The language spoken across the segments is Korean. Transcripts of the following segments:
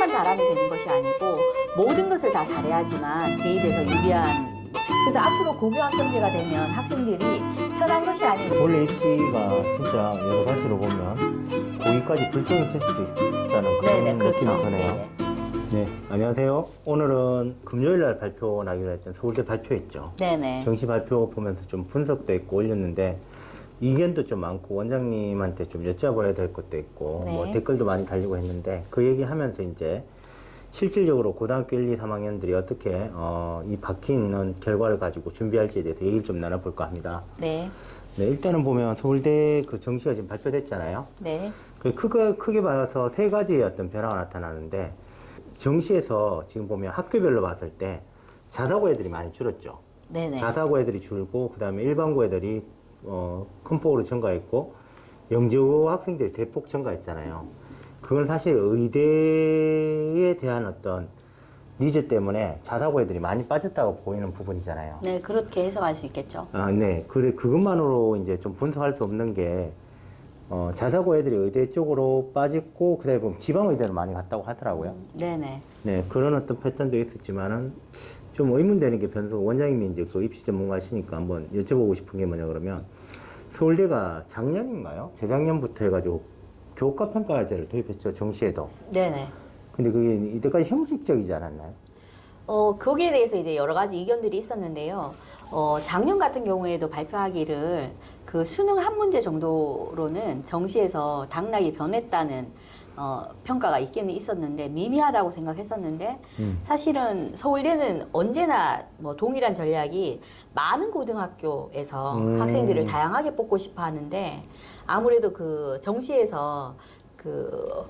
하나만 잘하면 되는 것이 아니고 모든 것을 다 잘해야지만 대입에서 유리한. 그래서 앞으로 고교학점제가 되면 학생들이 편한 것이 아니고 원래 입시가 진짜 여러 가지로 보면 거기까지 불똥이 될 수도 있다는 네네 그런 느낌이 그렇죠. 드네요. 예, 예. 네, 안녕하세요. 오늘은 금요일 날 발표 나기로 했던 서울대 발표했죠. 네네. 정시 발표 보면서 좀 분석도 있고 올렸는데 이견도 좀 많고 원장님한테 좀 여쭤봐야 될 것도 있고 네. 뭐 댓글도 많이 달리고 했는데 그 얘기하면서 이제 실질적으로 고등학교 1, 2, 3학년들이 어떻게 이 박힌 결과를 가지고 준비할지에 대해서 얘기를 좀 나눠볼까 합니다. 네. 네, 일단은 보면 서울대 그 정시가 지금 발표됐잖아요. 네. 크게 봐서 세 가지의 어떤 변화가 나타나는데 정시에서 지금 보면 학교별로 봤을 때 자사고 애들이 많이 줄었죠. 네네. 자사고 애들이 줄고 그다음에 일반고 애들이 큰 폭으로 증가했고 영재고 학생들이 대폭 증가했잖아요. 그건 사실 의대에 대한 어떤 니즈 때문에 자사고 애들이 많이 빠졌다고 보이는 부분이잖아요. 네, 그렇게 해석할 수 있겠죠. 아, 네. 그것만으로 이제 좀 분석할 수 없는 게 자사고 애들이 의대 쪽으로 빠졌고 그다음에 보면 지방 의대를 많이 갔다고 하더라고요. 네네. 네, 그런 어떤 패턴도 있었지만은 좀 의문되는 게 원장님이 이제 그 입시 전문가시니까 한번 여쭤보고 싶은 게 뭐냐 그러면 서울대가 작년인가요? 재작년부터 해가지고 교과 평가제를 도입했죠, 정시에도. 네네. 근데 그게 이때까지 형식적이지 않았나요? 거기에 대해서 이제 여러 가지 이견들이 있었는데요. 작년 같은 경우에도 발표하기를 그 수능 한 문제 정도로는 정시에서 당락이 변했다는 평가가 있기는 있었는데 미미하다고 생각했었는데 사실은 서울대는 언제나 뭐 동일한 전략이 많은 고등학교에서 학생들을 다양하게 뽑고 싶어 하는데 아무래도 그 정시에서 그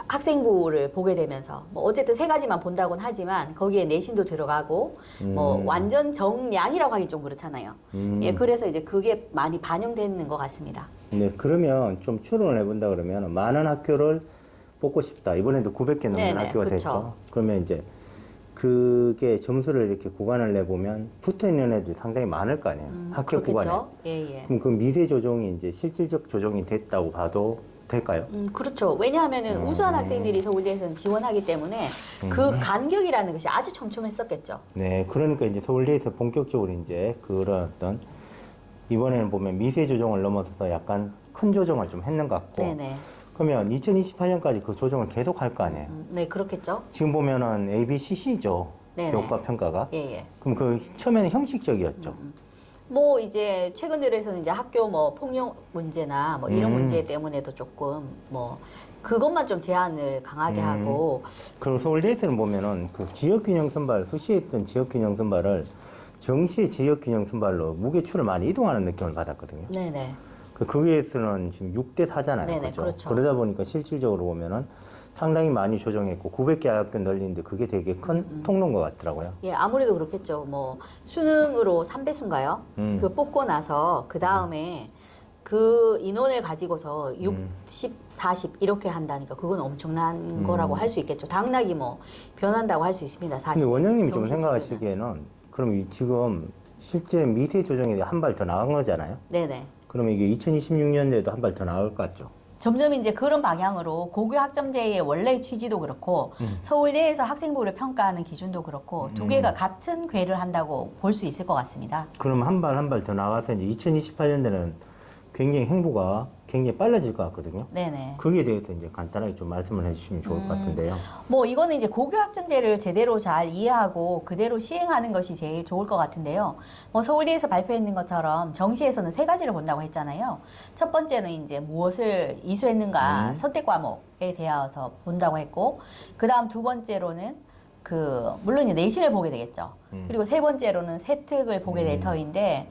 학생부를 보게 되면서 뭐 어쨌든 세 가지만 본다고는 하지만 거기에 내신도 들어가고 뭐 완전 정량이라고 하기 좀 그렇잖아요. 예, 그래서 이제 그게 많이 반영되는 것 같습니다. 네, 그러면 좀 추론을 해본다 그러면 많은 학교를 뽑고 싶다. 이번에도 900개 넘는 네네, 학교가 그쵸. 됐죠. 그러면 이제 그게 점수를 이렇게 구간을 내보면 붙어 있는 애들이 상당히 많을 거 아니에요. 학교 구간에. 그렇겠죠? 예, 예. 그럼 그 미세 조정이 이제 실질적 조정이 됐다고 봐도 될까요? 그렇죠. 왜냐하면은 우수한 학생들이 서울대에서는 지원하기 때문에 그 간격이라는 것이 아주 촘촘했었겠죠. 네, 그러니까 이제 서울대에서 본격적으로 이제 그런 어떤 이번에는 보면 미세 조정을 넘어서서 약간 큰 조정을 좀 했는 것 같고. 네네. 그러면 2028년까지 그 조정을 계속 할 거 아니에요? 네, 그렇겠죠. 지금 보면은 ABCC죠. 네네. 교과 평가가. 예, 예. 그럼 그 처음에는 형식적이었죠. 뭐 이제 최근 들어서는 이제 학교 뭐 폭력 문제나 뭐 이런 음. 문제 때문에도 조금 뭐 그것만 좀 제한을 강하게 하고 그리고 서울대에서는 보면은 그 지역균형 선발, 수시에 있던 지역균형 선발을 정시 지역균형 선발로 무게추를 많이 이동하는 느낌을 받았거든요. 네네. 거기에서는 지금 6대 4잖아요. 네네, 그죠? 그렇죠. 그러다 보니까 실질적으로 보면은 상당히 많이 조정했고 900개 학교 늘리는데 그게 되게 큰 통로인 것 같더라고요. 예, 아무래도 그렇겠죠. 뭐 수능으로 3배수인가요? 그 뽑고 나서 그 다음에 그 인원을 가지고서 60, 40 이렇게 한다니까 그건 엄청난 거라고 할 수 있겠죠. 당락이 뭐 변한다고 할 수 있습니다. 사실. 근데 원장님이 좀 정시 생각하시기에는 그럼 지금 실제 미세 조정에 한 발 더 나간 거잖아요. 네네. 그러면 이게 2026년도에도 한 발 더 나올 것 같죠. 점점 이제 그런 방향으로 고교 학점제의 원래 취지도 그렇고 서울대에서 학생부를 평가하는 기준도 그렇고 두 개가 같은 궤를 한다고 볼 수 있을 것 같습니다. 그럼 한 발 한 발 더 나가서 이제 2028년도에는 굉장히 행보가 굉장히 빨라질 것 같거든요. 네네. 거기에 대해서 이제 간단하게 좀 말씀을 해주시면 좋을 것 같은데요. 뭐 이거는 이제 고교 학점제를 제대로 잘 이해하고 그대로 시행하는 것이 제일 좋을 것 같은데요. 뭐 서울대에서 발표했는 것처럼 정시에서는 세 가지를 본다고 했잖아요. 첫 번째는 이제 무엇을 이수했는가 선택 과목에 대해서 본다고 했고, 그 다음 두 번째로는 물론 이제 내신을 보게 되겠죠. 그리고 세 번째로는 세특을 보게 될 터인데,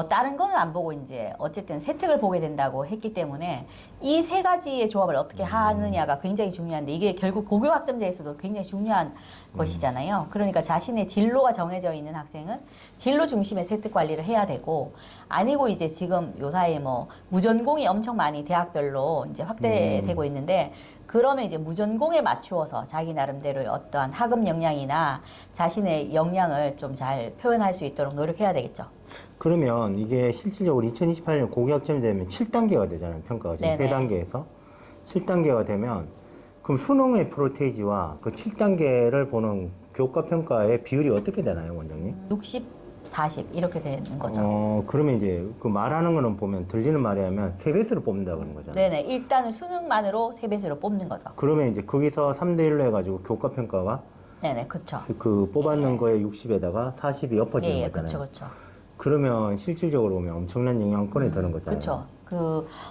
다른 거는 안 보고 이제 어쨌든 세특을 보게 된다고 했기 때문에 이 세 가지의 조합을 어떻게 하느냐가 굉장히 중요한데 이게 결국 고교 학점제에서도 굉장히 중요한 것이잖아요. 그러니까 자신의 진로가 정해져 있는 학생은 진로 중심의 세특 관리를 해야 되고 아니고 이제 지금 요사이 뭐 무전공이 엄청 많이 대학별로 이제 확대되고 있는데 그러면 이제 무전공에 맞추어서 자기 나름대로의 어떠한 학업 역량이나 자신의 역량을 좀 잘 표현할 수 있도록 노력해야 되겠죠. 그러면 이게 실질적으로 2028년 고교 학점제면 7단계가 되잖아요. 평가가 지금 네네. 3단계에서 7단계가 되면 그럼 수능의 프로테이지와 그 7단계를 보는 교과 평가의 비율이 어떻게 되나요, 원장님? 60, 40 이렇게 되는 거죠. 그러면 이제 그 말하는 거는 보면 들리는 말에 하면 세 배수로 뽑는다 그런 거잖아요. 네네. 일단은 수능만으로 3배수로 뽑는 거죠. 그러면 이제 거기서 3대 1로 해가지고 교과 평가가 네네. 그쵸. 그 뽑았는 거에 60에다가 40이 엎어지는 예, 거잖아요. 그쵸, 그쵸. 그러면 실질적으로 보면 엄청난 영향권이 드는 거잖아요. 그쵸.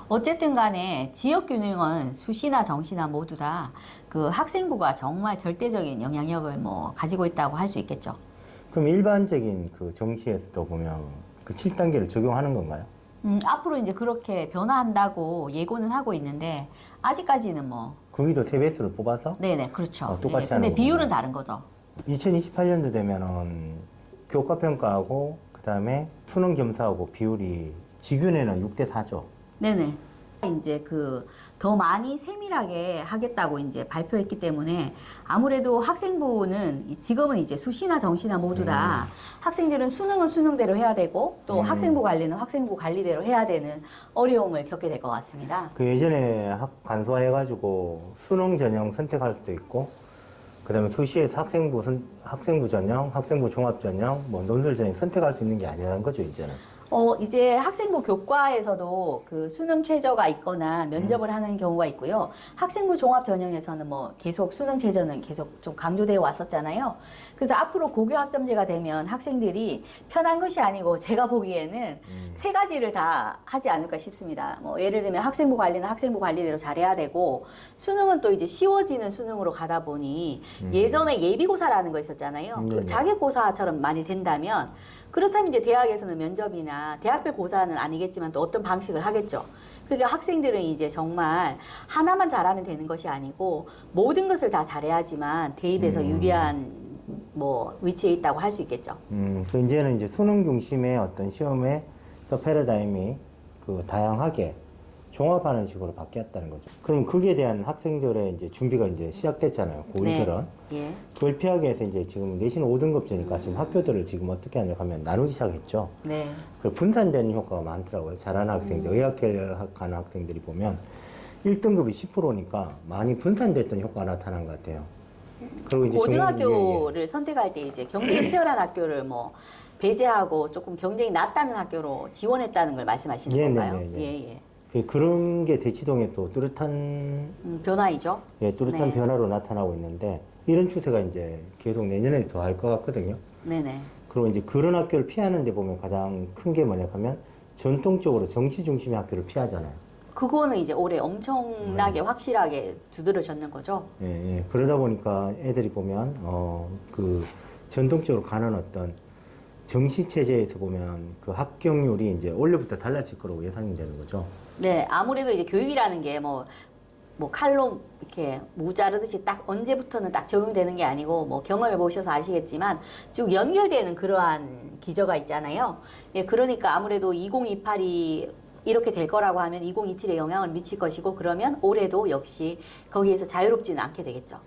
어쨌든 간에 지역 균형은 수시나 정시나 모두 다 그 학생부가 정말 절대적인 영향력을 뭐 가지고 있다고 할 수 있겠죠. 그럼 일반적인 그 정시에서도 보면 그 7단계를 적용하는 건가요? 앞으로 이제 그렇게 변화한다고 예고는 하고 있는데 아직까지는 뭐 거기도 세 배수를 뽑아서 네네 그렇죠. 똑같이 근데 하는 비율은 거구나. 다른 거죠. 2028년도 되면은 교과 평가하고 그다음에 수능 점수하고 비율이 직윤에는 6대 4죠. 네네. 이제 그 더 많이 세밀하게 하겠다고 이제 발표했기 때문에 아무래도 학생부는 지금은 이제 수시나 정시나 모두 다 학생들은 수능은 수능대로 해야 되고 또 학생부 관리는 학생부 관리대로 해야 되는 어려움을 겪게 될 것 같습니다. 그 예전에 간소화해가지고 수능 전형 선택할 수도 있고 그다음에 수시에서 학생부 전형, 학생부 종합 전형, 뭐 논술 전형 선택할 수 있는 게 아니라는 거죠 이제는. 이제 학생부 교과에서도 그 수능 최저가 있거나 면접을 하는 경우가 있고요. 학생부 종합 전형에서는 뭐 계속 수능 최저는 계속 좀 강조되어 왔었잖아요. 그래서 앞으로 고교 학점제가 되면 학생들이 편한 것이 아니고 제가 보기에는 세 가지를 다 하지 않을까 싶습니다. 뭐 예를 들면 학생부 관리는 학생부 관리대로 잘해야 되고 수능은 또 이제 쉬워지는 수능으로 가다 보니 예전에 예비고사라는 거 있었잖아요. 그 자격고사처럼 많이 된다면 그렇다면 이제 대학에서는 면접이나 대학별 고사는 아니겠지만 또 어떤 방식을 하겠죠. 그러니까 학생들은 이제 정말 하나만 잘하면 되는 것이 아니고 모든 것을 다 잘해야지만 대입에서 유리한 뭐 위치에 있다고 할 수 있겠죠. 그 이제는 이제 수능 중심의 어떤 시험에서 패러다임이 그 다양하게 종합하는 식으로 바뀌었다는 거죠. 그럼 거기에 대한 학생들의 이제 준비가 이제 시작됐잖아요. 고1들은. 예. 그걸 피하기 위해서 이제 지금 내신 5등급제니까 지금 학교들을 지금 어떻게 하냐 하면 나누기 시작했죠. 네. 그 분산되는 효과가 많더라고요. 잘하는 학생들, 의학계를 가는 학생들이 보면 1등급이 10%니까 많이 분산됐던 효과가 나타난 것 같아요. 그리고 이제 고등학교를 선택할 때 이제 경쟁이 치열한 학교를 뭐 배제하고 조금 경쟁이 낮다는 학교로 지원했다는 걸 말씀하시는 건가요? 예. 그런 게 대치동에 또 뚜렷한 변화이죠. 뚜렷한 네. 변화로 나타나고 있는데 이런 추세가 이제 계속 내년에 더 할 것 같거든요. 네네. 그리고 이제 그런 학교를 피하는 데 보면 가장 큰 게 뭐냐 하면 전통적으로 정시 중심의 학교를 피하잖아요. 그거는 이제 올해 엄청나게 확실하게 두드러졌는 거죠. 그러다 보니까 애들이 보면 그 전통적으로 가는 어떤 정시 체제에서 보면 그 합격률이 이제 올해부터 달라질 거라고 예상이 되는 거죠. 네, 아무래도 이제 교육이라는 게 뭐 칼로 이렇게 무 자르듯이 딱 언제부터는 딱 적용되는 게 아니고 뭐 경험해 보셔서 아시겠지만 쭉 연결되는 그러한 기저가 있잖아요. 예, 그러니까 아무래도 2028이 이렇게 될 거라고 하면 2027에 영향을 미칠 것이고 그러면 올해도 역시 거기에서 자유롭지는 않게 되겠죠.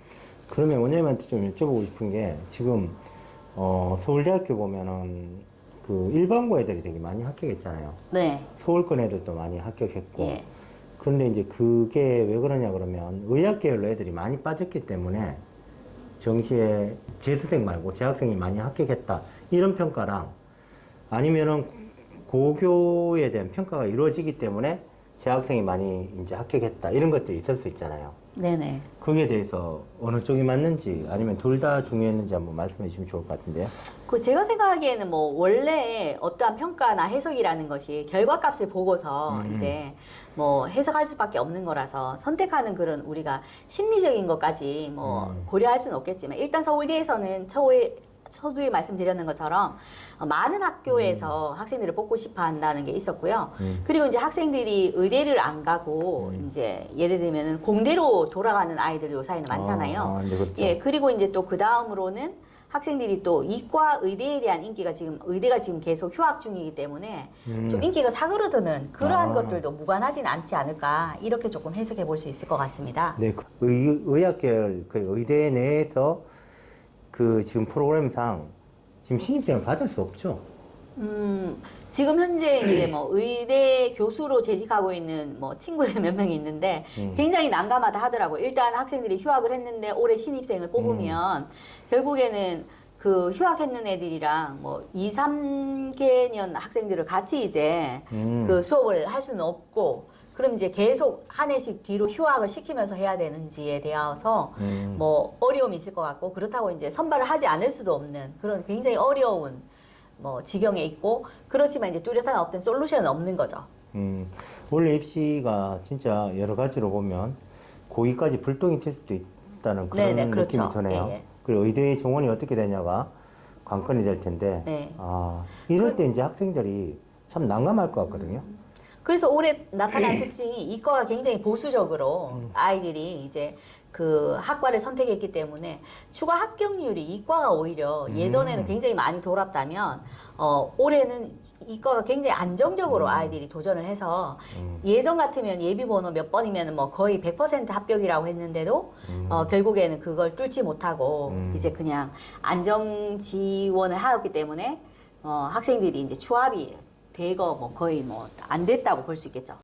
그러면 원장님한테 좀 여쭤보고 싶은 게 지금 서울대학교 보면은 그 일반고 애들이 되게 많이 합격했잖아요. 네. 서울권 애들도 많이 합격했고. 예. 그런데 이제 그게 왜 그러냐 그러면 의학 계열로 애들이 많이 빠졌기 때문에 정시에 재수생 말고 재학생이 많이 합격했다 이런 평가랑 아니면은 고교에 대한 평가가 이루어지기 때문에 재학생이 많이 이제 합격했다 이런 것들이 있을 수 있잖아요. 네네. 거기에 대해서 어느 쪽이 맞는지 아니면 둘 다 중요했는지 한번 말씀해 주시면 좋을 것 같은데요. 그 제가 생각하기에는 뭐 원래 어떠한 평가나 해석이라는 것이 결과값을 보고서 이제 뭐 해석할 수밖에 없는 거라서 선택하는 그런 우리가 심리적인 것까지 뭐 고려할 수는 없겠지만 일단 서울대에서는 서두에 말씀드렸는 것처럼 많은 학교에서 학생들을 뽑고 싶어 한다는 게 있었고요. 그리고 이제 학생들이 의대를 안 가고 이제 예를 들면은 공대로 돌아가는 아이들이 요사이는 많잖아요. 네, 그렇죠. 예, 그리고 이제 또 그 다음으로는 학생들이 또 이과 의대에 대한 인기가 의대가 지금 계속 휴학 중이기 때문에 좀 인기가 사그러드는 그러한 것들도 무관하지는 않지 않을까 이렇게 조금 해석해 볼 수 있을 것 같습니다. 네, 의학계열 그 의대 내에서 그 지금 프로그램상 지금 신입생을 받을 수 없죠. 지금 현재 이제 뭐 의대 교수로 재직하고 있는 뭐 친구들 몇 명이 있는데 굉장히 난감하다 하더라고요. 일단 학생들이 휴학을 했는데 올해 신입생을 뽑으면 결국에는 그 휴학했는 애들이랑 뭐 2, 3개년 학생들을 같이 이제 그 수업을 할 수는 없고 그럼 이제 계속 한 해씩 뒤로 휴학을 시키면서 해야 되는지에 대해서 뭐 어려움이 있을 것 같고 그렇다고 이제 선발을 하지 않을 수도 없는 그런 굉장히 어려운 뭐 지경에 있고 그렇지만 이제 뚜렷한 어떤 솔루션은 없는 거죠. 원래 입시가 진짜 여러 가지로 보면 고의까지 불똥이 튈 수도 있다는 그런 네네, 느낌이 그렇죠. 드네요. 예, 예. 그리고 의대 정원이 어떻게 되냐가 관건이 될 텐데, 네. 이럴 때 이제 학생들이 참 난감할 것 같거든요. 그래서 올해 나타난 특징이 이과가 굉장히 보수적으로 아이들이 이제 그 학과를 선택했기 때문에 추가 합격률이 이과가 오히려 예전에는 굉장히 많이 돌았다면 올해는 이과가 굉장히 안정적으로 아이들이 도전을 해서 예전 같으면 예비 번호 몇 번이면 뭐 거의 100% 합격이라고 했는데도 결국에는 그걸 뚫지 못하고 이제 그냥 안정 지원을 하였기 때문에 학생들이 이제 추합이 대거 뭐 거의 뭐 안 됐다고 볼 수 있겠죠.